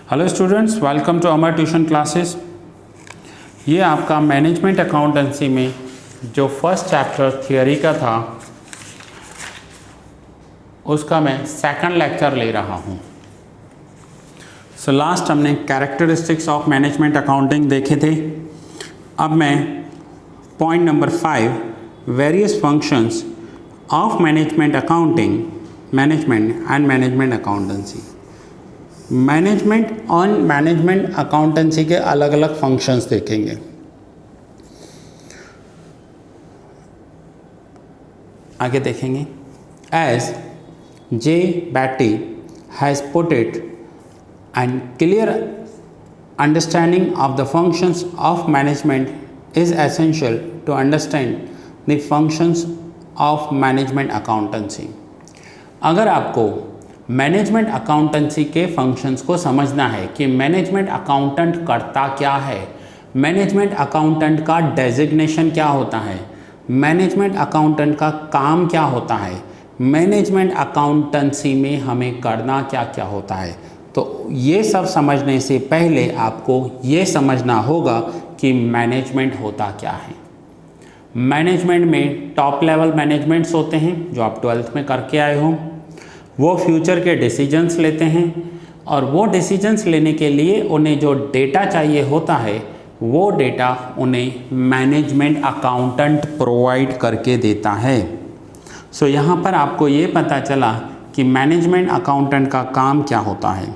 Hello students, welcome to Amar tuition classes. ये आपका management accountancy में जो फर्स्ट चैप्टर थियोरी का था उसका मैं सेकंड लेक्चर ले रहा हूँ। सो लास्ट हमने कैरेक्टरिस्टिक्स ऑफ मैनेजमेंट अकाउंटिंग देखे थे। अब मैं point number 5 various functions of management accounting, management and management accountancy, management और मैनेजमेंट अकाउंटेंसी के अलग अलग फंक्शंस देखेंगे। आगे देखेंगे। As J Batty has put it, and clear understanding of the functions of management is essential to understand the functions of management accountancy. अगर आपको management accountancy के फंक्शंस को समझना है कि मैनेजमेंट अकाउंटेंट करता क्या है, मैनेजमेंट अकाउंटेंट का डेजिग्नेशन क्या होता है, मैनेजमेंट अकाउंटेंट का काम क्या होता है, मैनेजमेंट अकाउंटेंसी में हमें करना क्या क्या होता है, तो ये सब समझने से पहले आपको ये समझना होगा कि मैनेजमेंट होता क्या है। मैनेजमेंट में टॉप लेवल मैनेजमेंट्स होते हैं जो आप 12th में करके आए हो। वो फ्यूचर के डिसीजंस लेते हैं और वो डिसीजंस लेने के लिए उन्हें जो डेटा चाहिए होता है वो डेटा उन्हें मैनेजमेंट अकाउंटेंट प्रोवाइड करके देता है। सो यहाँ पर आपको ये पता चला कि मैनेजमेंट अकाउंटेंट का काम क्या होता है।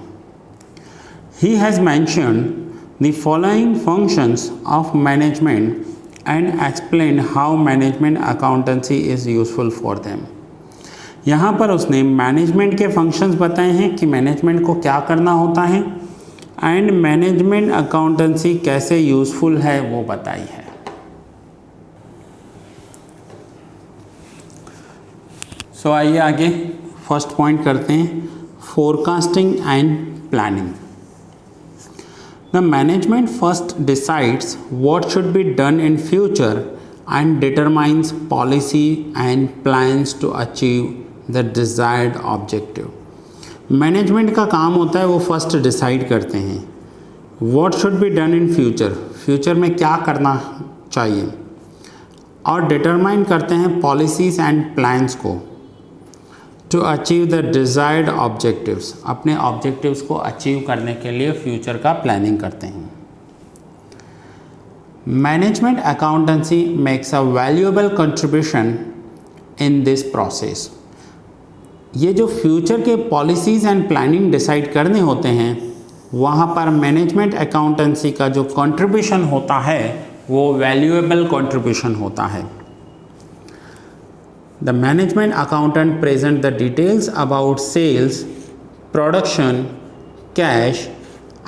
He has mentioned the following functions of management and explain how management accountancy is useful for them. यहाँ पर उसने मैनेजमेंट के फंक्शंस बताए हैं कि मैनेजमेंट को क्या करना होता है एंड मैनेजमेंट अकाउंटेंसी कैसे यूज़फुल है वो बताई है। सो आइए आगे फर्स्ट पॉइंट करते हैं, forecasting and planning. The management first decides what should be done in future and determines policy and plans to achieve the desired objective। Management का काम होता है वो फर्स्ट डिसाइड करते हैं what should be done in future, future में क्या करना चाहिए, और डिटरमाइन करते हैं पॉलिसीज़ एंड प्लान्स को to achieve the desired objectives, अपने ऑब्जेक्टिव्स को अचीव करने के लिए फ्यूचर का प्लानिंग करते हैं। Management accountancy makes a valuable contribution in this process. ये जो फ्यूचर के पॉलिसीज़ एंड प्लानिंग डिसाइड करने होते हैं वहाँ पर मैनेजमेंट अकाउंटेंसी का जो कंट्रीब्यूशन होता है वो वैल्यूएबल कंट्रीब्यूशन होता है। The management accountant present the details about sales, production, cash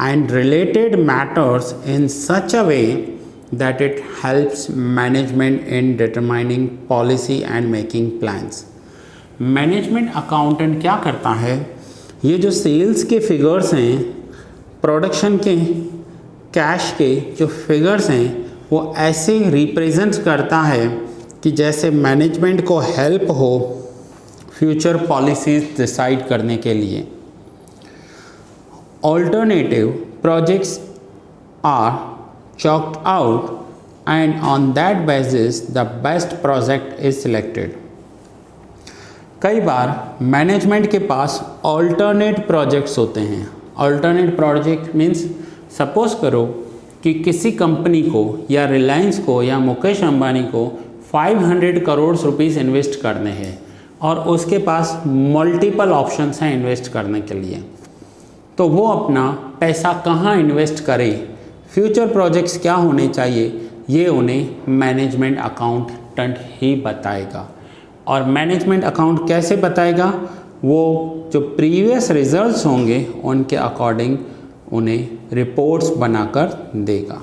and related matters in such a way that it helps management in determining policy and making plans। Management accountant क्या करता है, ये जो sales के figures हैं, production के, cash के जो फिगर्स हैं वो ऐसे रिप्रेजेंट करता है कि जैसे मैनेजमेंट को हेल्प हो फ्यूचर पॉलिसीज़ डिसाइड करने के लिए। Alternative projects are chalked out and on that basis the best project is selected। कई बार मैनेजमेंट के पास ऑल्टरनेट प्रोजेक्ट्स होते हैं। ऑल्टरनेट प्रोजेक्ट मीन्स सपोज करो कि किसी कंपनी को या रिलायंस को या मुकेश अंबानी को 500 करोड़ रुपीस इन्वेस्ट करने हैं और उसके पास मल्टीपल ऑप्शंस हैं इन्वेस्ट करने के लिए, तो वो अपना पैसा कहाँ इन्वेस्ट करे, फ्यूचर प्रोजेक्ट्स क्या होने चाहिए, ये उन्हें मैनेजमेंट अकाउंटेंट ही बताएगा। और मैनेजमेंट अकाउंट कैसे बताएगा, वो जो प्रीवियस रिजल्ट्स होंगे उनके अकॉर्डिंग उन्हें रिपोर्ट्स बनाकर देगा।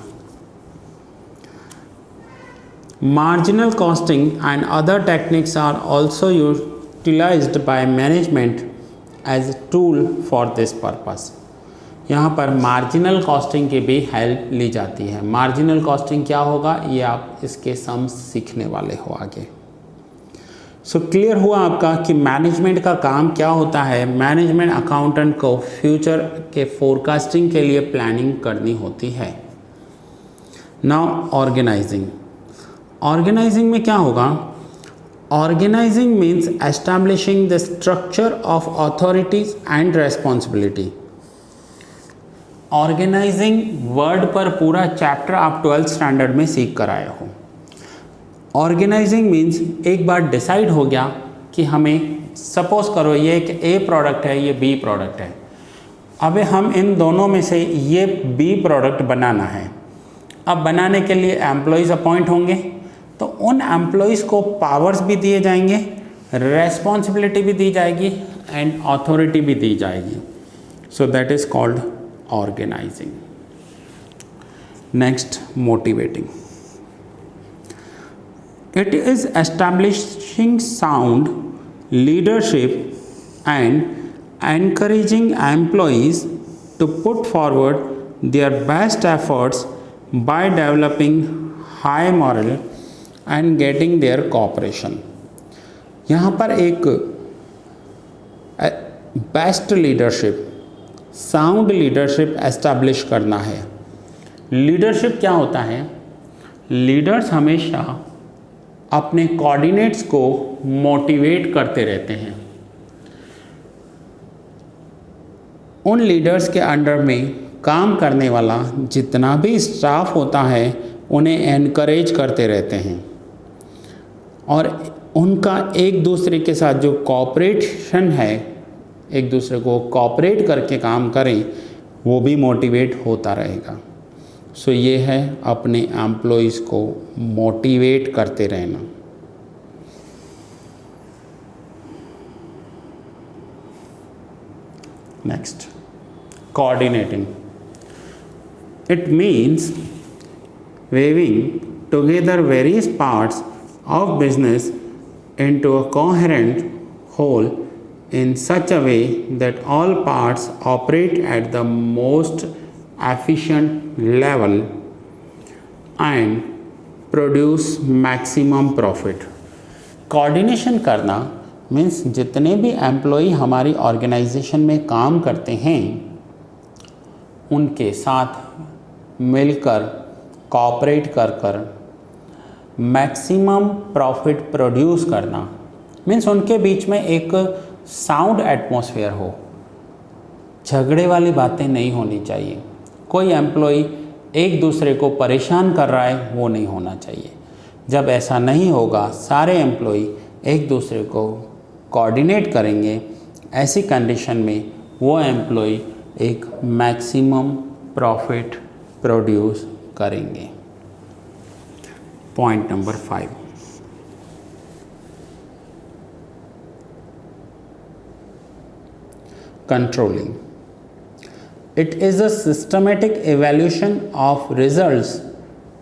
Marginal costing and other techniques are also utilized by management as a tool for this purpose. यहाँ पर मार्जिनल कॉस्टिंग की भी हेल्प ली जाती है। मार्जिनल कॉस्टिंग क्या होगा ये आप इसके सम्स सीखने वाले हो आगे। सो क्लियर हुआ आपका कि मैनेजमेंट का काम क्या होता है। मैनेजमेंट अकाउंटेंट को फ्यूचर के फोरकास्टिंग के लिए प्लानिंग करनी होती है। Now organising. ऑर्गेनाइजिंग में क्या होगा? Organizing means establishing the structure of authorities and responsibility. Organizing word पर पूरा चैप्टर आप 12th स्टैंडर्ड में सीख कर आए हो। ऑर्गेनाइजिंग मीन्स एक बार डिसाइड हो गया कि हमें, सपोज करो ये एक ए प्रोडक्ट है, ये बी प्रोडक्ट है, अब हम इन दोनों में से ये बी प्रोडक्ट बनाना है। अब बनाने के लिए एम्प्लॉयज़ अपॉइंट होंगे, तो उन एम्प्लॉयज़ को पावर्स भी दिए जाएंगे, रेस्पॉन्सिबिलिटी भी दी जाएगी एंड अथॉरिटी भी दी जाएगी। So that is called organizing. Next, motivating. It is establishing sound leadership and encouraging employees to put forward their best efforts by developing high moral and getting their cooperation. यहाँ पर एक best leadership, sound leadership establish करना है। Leadership क्या होता है? Leaders हमेशा अपने कोऑर्डिनेट्स को मोटिवेट करते रहते हैं। उन लीडर्स के अंडर में काम करने वाला जितना भी स्टाफ होता है उन्हें एनकरेज करते रहते हैं और उनका एक दूसरे के साथ जो कोऑपरेशन है, एक दूसरे को कोऑपरेट करके काम करें, वो भी मोटिवेट होता रहेगा। सो ये है अपने एम्प्लॉयज़ को मोटिवेट करते रहना। Next, coordinating. It means weaving together various parts of business into a coherent whole in such a way that all parts operate at the most efficient level and produce maximum profit. Coordination करना means जितने भी employee हमारी organisation में काम करते हैं उनके साथ मिलकर कोऑपरेट कर मैक्सिमम प्रॉफिट प्रोड्यूस करना। मीन्स उनके बीच में एक साउंड एटमॉस्फेयर हो, झगड़े वाली बातें नहीं होनी चाहिए। कोई एम्प्लॉई एक दूसरे को परेशान कर रहा है वो नहीं होना चाहिए। जब ऐसा नहीं होगा, सारे एम्प्लॉई एक दूसरे को कोऑर्डिनेट करेंगे, ऐसी कंडीशन में वो एम्प्लॉई एक मैक्सिमम प्रॉफिट प्रोड्यूस करेंगे। Point number 5, controlling. It is a systematic evaluation of results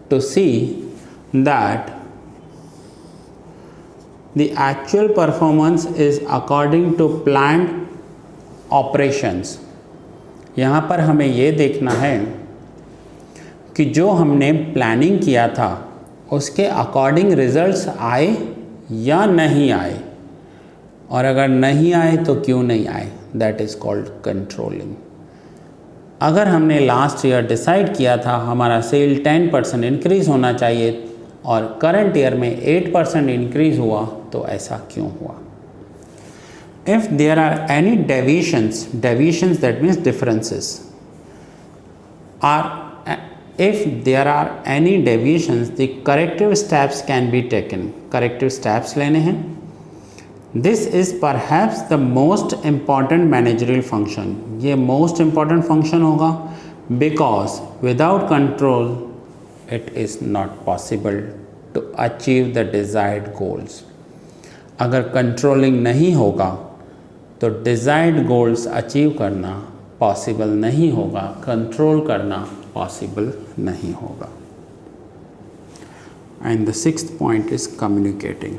to see that the actual performance is according to planned operations. यहाँ पर हमें ये देखना है कि जो हमने प्लानिंग किया था उसके अकॉर्डिंग रिजल्ट्स आए या नहीं आए, और अगर नहीं आए तो क्यों नहीं आए, दैट इज़ कॉल्ड कंट्रोलिंग। अगर हमने लास्ट ईयर डिसाइड किया था हमारा सेल 10% इंक्रीज़ होना चाहिए और करंट ईयर में 8% इंक्रीज़ हुआ, तो ऐसा क्यों हुआ? If there are any deviations that means differences are, if there are any deviations the corrective steps can be taken. corrective steps लेने हैं। This is perhaps the most important managerial function. ये most important function होगा because without control it is not possible to achieve the desired goals. अगर controlling नहीं होगा तो desired goals achieve करना possible नहीं होगा, कंट्रोल करना पॉसिबल नहीं होगा। And the 6th point is communicating.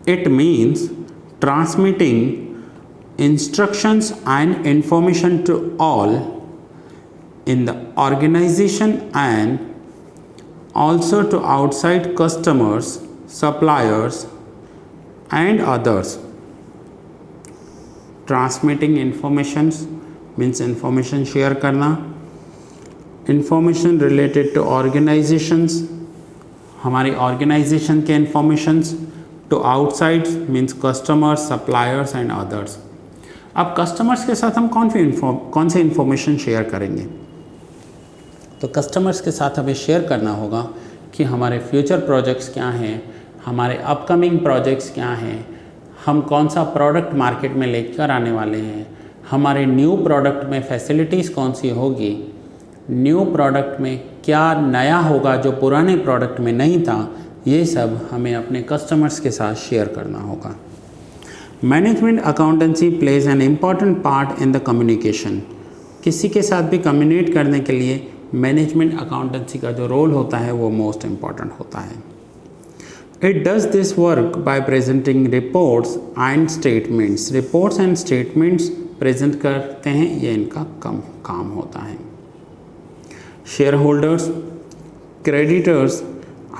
It means transmitting instructions and information to all in the organization and also to outside customers suppliers and others. Transmitting information means information share करना. Information related to organizations, हमारी organization के informations. To outside means customers, suppliers and others. अब customers के साथ हम कौन से information share करेंगे? तो कस्टमर्स के साथ हमें शेयर करना होगा कि हमारे फ्यूचर प्रोजेक्ट्स क्या हैं, हमारे अपकमिंग प्रोजेक्ट्स क्या हैं, हम कौन सा प्रोडक्ट मार्केट में लेकर आने वाले हैं, हमारे न्यू प्रोडक्ट में फैसिलिटीज़ कौन सी होगी, न्यू प्रोडक्ट में क्या नया होगा जो पुराने प्रोडक्ट में नहीं था, ये सब हमें अपने कस्टमर्स के साथ शेयर करना होगा. Management accountancy plays an important part in the communication. किसी के साथ भी कम्युनिकेट करने के लिए मैनेजमेंट अकाउंटेंसी का जो रोल होता है वो मोस्ट इम्पॉर्टेंट होता है. It does this work by presenting reports and statements. Reports and statements present करते हैं, ये इनका काम होता है. Share holders, creditors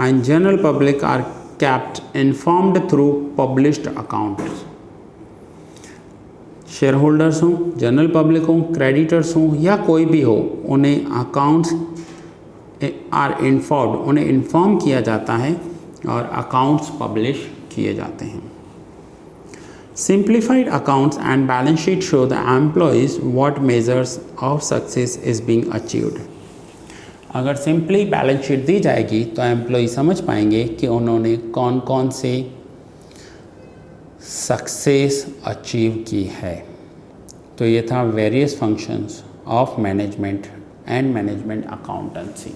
and general public are kept informed through published accounts. Share holders हों, जनरल पब्लिक हों, क्रेडिटर्स हों या कोई भी हो, उन्हें अकाउंट्स आर इन्फॉर्म्ड, उन्हें इन्फॉर्म किया जाता है और अकाउंट्स पब्लिश किए जाते हैं. Simplified accounts and balance sheet show the employees what measures of success is being achieved. अगर सिंपली बैलेंस शीट दी जाएगी तो एम्प्लॉय समझ पाएंगे कि उन्होंने कौन कौन से सक्सेस अचीव की है. तो ये था various functions of management and management accountancy.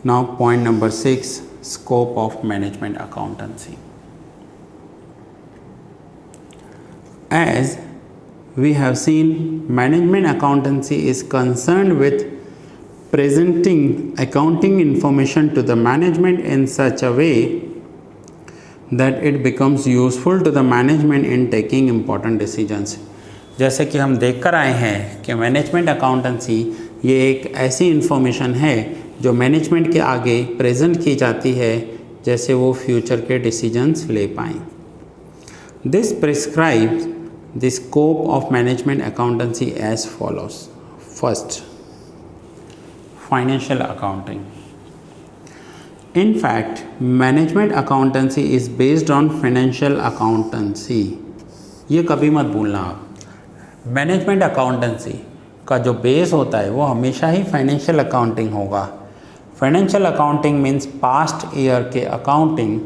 Now point number 6, scope of management accountancy. As we have seen, management accountancy is concerned with presenting accounting information to the management in such a way that it becomes useful to the management in taking important decisions. जैसे कि हम देख कर आए हैं कि management accountancy ये एक ऐसी इंफॉर्मेशन है जो मैनेजमेंट के आगे प्रेजेंट की जाती है जैसे वो फ्यूचर के डिसीजंस ले पाएँ. This prescribes the scope of management accountancy as follows. First, financial accounting. In fact, management accountancy is based on financial accountancy. ये कभी मत भूलना आप. मैनेजमेंट अकाउंटेंसी का जो बेस होता है वो हमेशा ही फाइनेंशियल अकाउंटिंग होगा. Financial accounting means past year के अकाउंटिंग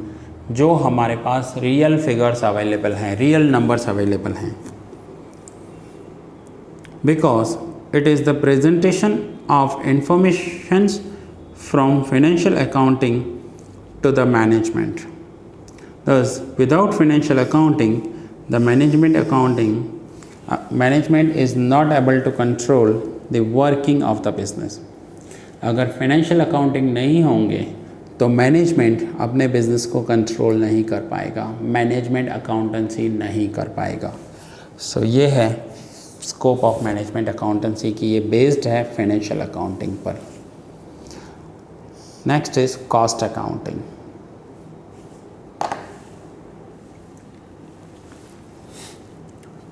जो हमारे पास रियल फिगर्स अवेलेबल हैं, रियल नंबर्स अवेलेबल हैं. Because it is the presentation of informations from financial accounting to the management. Thus, without financial accounting, the management is not able to control the working of the business. अगर financial accounting नहीं होंगे तो management अपने business को control नहीं कर पाएगा, management accountancy नहीं कर पाएगा. सो ये है स्कोप ऑफ मैनेजमेंट अकाउंटेंसी की, ये बेस्ड है फाइनेंशियल अकाउंटिंग पर. Next is cost accounting.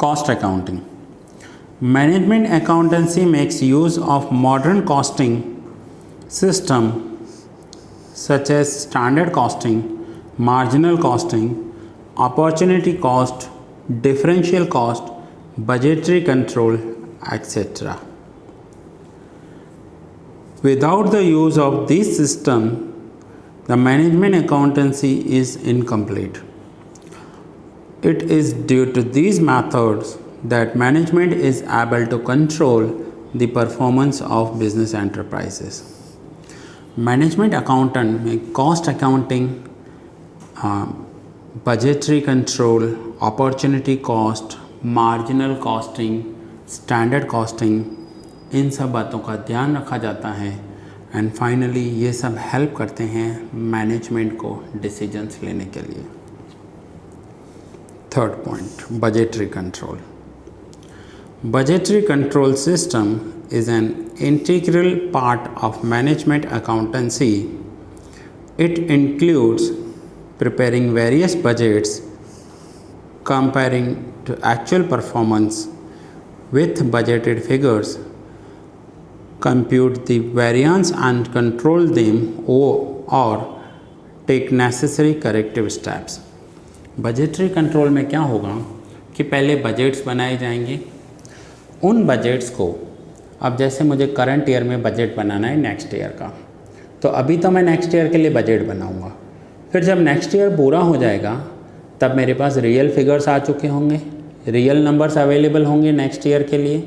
Cost accounting. Management accountancy makes use of modern costing system such as standard costing, marginal costing, opportunity cost, differential cost, budgetary control, etc. Without the use of this system, the management accountancy is incomplete. It is due to these methods that management is able to control the performance of business enterprises. Management accountant में cost accounting, budgetary control, opportunity cost, marginal costing, standard costing, इन सब बातों का ध्यान रखा जाता है. And finally ये सब हेल्प करते हैं मैनेजमेंट को डिसीजंस लेने के लिए. Third point, budgetary control. Budgetary control system is an integral part of management accountancy It includes preparing various budgets, comparing to actual performance with budgeted figures, compute the variance and control them or take necessary corrective steps. Budgetary control में क्या होगा कि पहले budgets बनाए जाएंगे, उन budgets को अब जैसे मुझे करंट ईयर में बजट बनाना है नेक्स्ट ईयर का, तो अभी तो मैं नेक्स्ट ईयर के लिए बजट बनाऊंगा, फिर जब नेक्स्ट ईयर पूरा हो जाएगा तब मेरे पास रियल फिगर्स आ चुके होंगे, रियल नंबर्स अवेलेबल होंगे नेक्स्ट ईयर के लिए।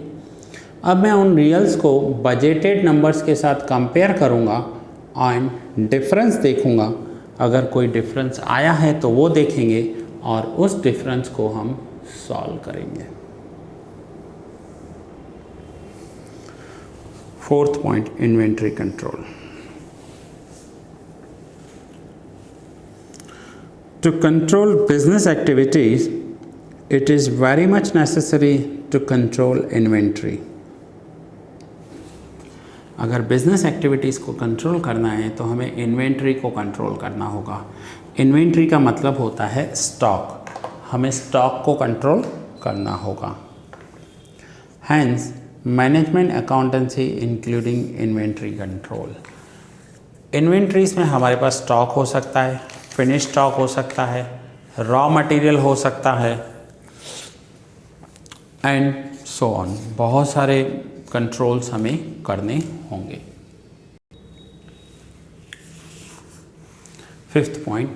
अब मैं उन रियल्स को बजटेड नंबर्स के साथ कंपेयर करूंगा एंड डिफरेंस देखूंगा, अगर कोई डिफरेंस आया है तो वो देखेंगे और उस डिफरेंस को हम सॉल्व करेंगे। Fourth point, inventory control. To control business activities, it is very much necessary to control inventory. अगर बिजनेस एक्टिविटीज़ को कंट्रोल करना है तो हमें इन्वेंट्री को कंट्रोल करना होगा। इन्वेंट्री का मतलब होता है स्टॉक, हमें स्टॉक को कंट्रोल करना होगा। Hence management accountancy including inventory control. Inventories में हमारे पास स्टॉक हो सकता है, फिनिश स्टॉक हो सकता है, रॉ मटेरियल हो सकता है एंड सो ऑन, बहुत सारे कंट्रोल्स हमें करने होंगे। Fifth point,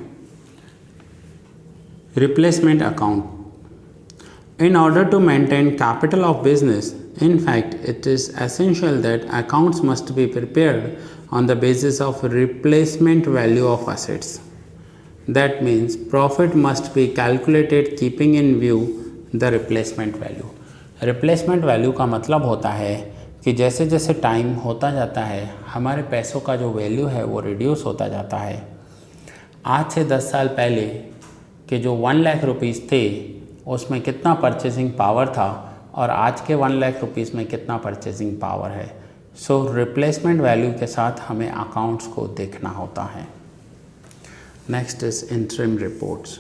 replacement account. In order to maintain capital of business, in fact it is essential that accounts must be prepared on the basis of replacement value of assets. That means profit must be calculated keeping in view the replacement value. Replacement value का मतलब होता है कि जैसे जैसे time होता जाता है हमारे पैसों का जो वैल्यू है वो रिड्यूस होता जाता है। आज से 10 साल पहले के जो 1 लाख रुपीज़ थे उसमें कितना परचेसिंग पावर था और आज के 1 लाख रुपीज़ में कितना परचेसिंग पावर है। सो रिप्लेसमेंट वैल्यू के साथ हमें अकाउंट्स को देखना होता है। Next is interim reports.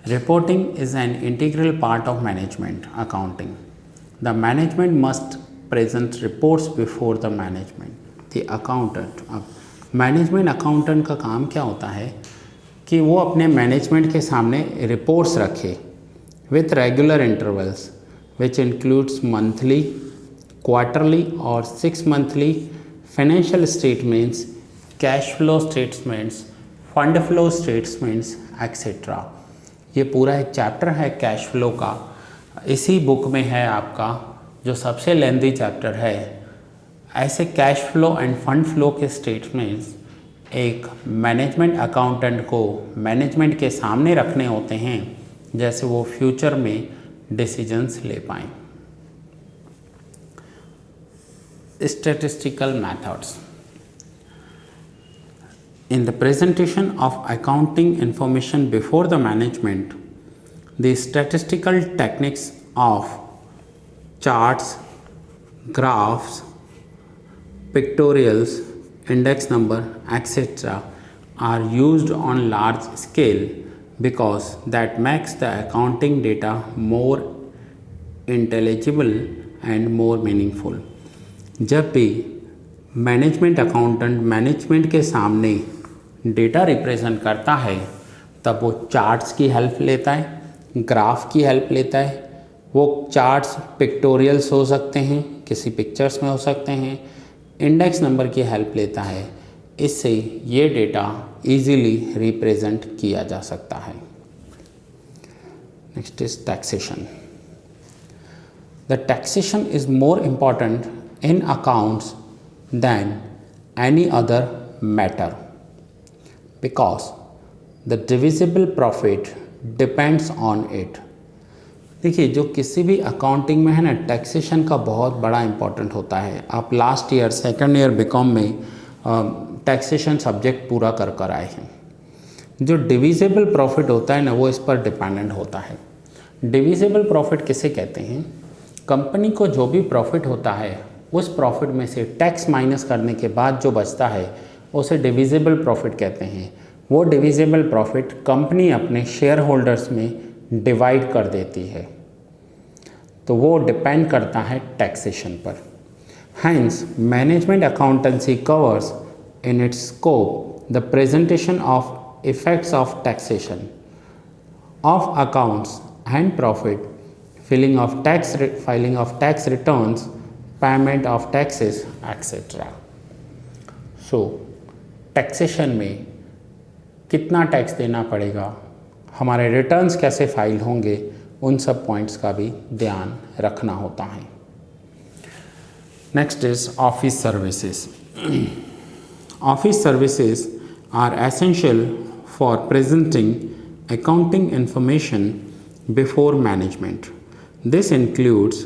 Reporting is an integral part of management accounting. The management must present reports before the accountant. अब मैनेजमेंट अकाउंटेंट का काम क्या होता है कि वो अपने मैनेजमेंट के सामने रिपोर्ट्स रखे with regular intervals which includes monthly, quarterly और 6 monthly financial statements, cash flow statements, fund flow statements etc. ये पूरा एक चैप्टर है कैश फ्लो का, इसी बुक में है आपका जो सबसे लेंथी चैप्टर है। ऐसे cash flow end fund flow के स्टेटमेंट्स एक मैनेजमेंट अकाउंटेंट को मैनेजमेंट के सामने रखने होते हैं जैसे वो फ्यूचर में डिसीजंस ले पाएँ। Statistical methods. In the presentation of accounting information before the management, the statistical techniques of charts, graphs, pictorials, index number, etc. are used on large scale because that makes the accounting data more intelligible and more meaningful. जब भी management accountant management के सामने data represent करता है तब वो charts की help लेता है, ग्राफ की हेल्प लेता है। वो चार्ट्स पिक्टोरियल्स हो सकते हैं, किसी पिक्चर्स में हो सकते हैं, इंडेक्स नंबर की हेल्प लेता है। इससे ये डेटा इजीली रिप्रेजेंट किया जा सकता है। Next is taxation. The taxation is more important in accounts than any other matter because the divisible profit depends on it. देखिए जो किसी भी अकाउंटिंग में है ना, टैक्सेशन का बहुत बड़ा इम्पोर्टेंट होता है। आप last year second year BCom में टैक्सेशन सब्जेक्ट पूरा कर आए हैं। जो डिविजिबल प्रॉफिट होता है ना वो इस पर डिपेंडेंट होता है। डिविजिबल प्रॉफिट किसे कहते हैं? कंपनी को जो भी प्रॉफिट होता है उस प्रॉफिट में से टैक्स माइनस करने के बाद जो बचता है उसे डिविजिबल प्रॉफिट कहते हैं। वो डिविजिबल प्रॉफिट कंपनी अपने शेयर होल्डर्स में डिवाइड कर देती है, तो वो डिपेंड करता है टैक्सेशन पर। Hence management accountancy covers in its scope the presentation of effects of taxation of accounts and profit, filing of tax returns, payment of taxes, etc. So taxation में कितना टैक्स देना पड़ेगा, हमारे रिटर्न्स कैसे file होंगे, उन सब पॉइंट्स का भी ध्यान रखना होता है। Next is office services. Office services are essential for presenting accounting information before management. This includes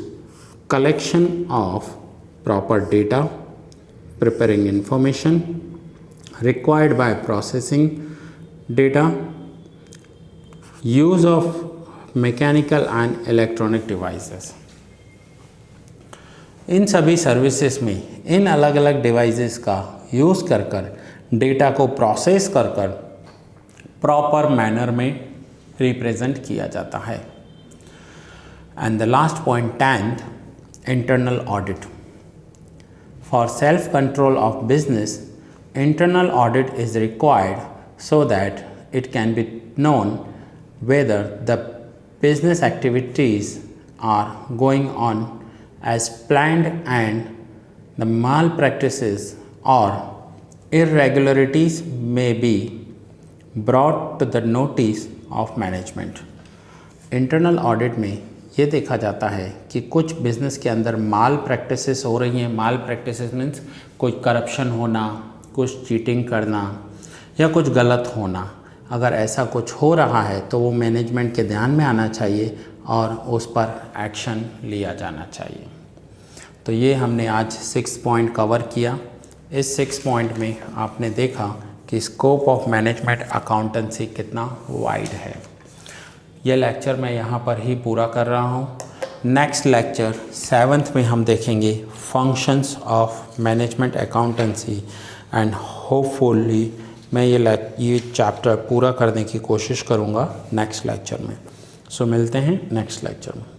collection of proper data, preparing information required by processing data, use of mechanical and electronic devices. इन सभी services में इन अलग अलग devices का use कर कर data को process कर कर प्रॉपर मैनर में रिप्रेजेंट किया जाता है। And the last point 10th, internal audit. For self control of business, internal audit is required so that it can be known whether the business activities are going on as planned and the malpractices or irregularities may be brought to the notice of management. Internal audit में ये देखा जाता है कि कुछ business के अंदर माल practices हो रही हैं। माल प्रैक्टिसेस मीन्स कुछ करप्शन होना, कुछ चीटिंग करना या कुछ गलत होना। अगर ऐसा कुछ हो रहा है तो वो मैनेजमेंट के ध्यान में आना चाहिए और उस पर एक्शन लिया जाना चाहिए। तो ये हमने आज 6 पॉइंट कवर किया। इस 6 पॉइंट में आपने देखा कि स्कोप ऑफ मैनेजमेंट अकाउंटेंसी कितना वाइड है। ये लेक्चर मैं यहाँ पर ही पूरा कर रहा हूँ। नेक्स्ट लेक्चर 7th में हम देखेंगे functions of management accountancy and hopefully मैं ये चैप्टर पूरा करने की कोशिश करूँगा नेक्स्ट लेक्चर में। सो मिलते हैं नेक्स्ट लेक्चर में।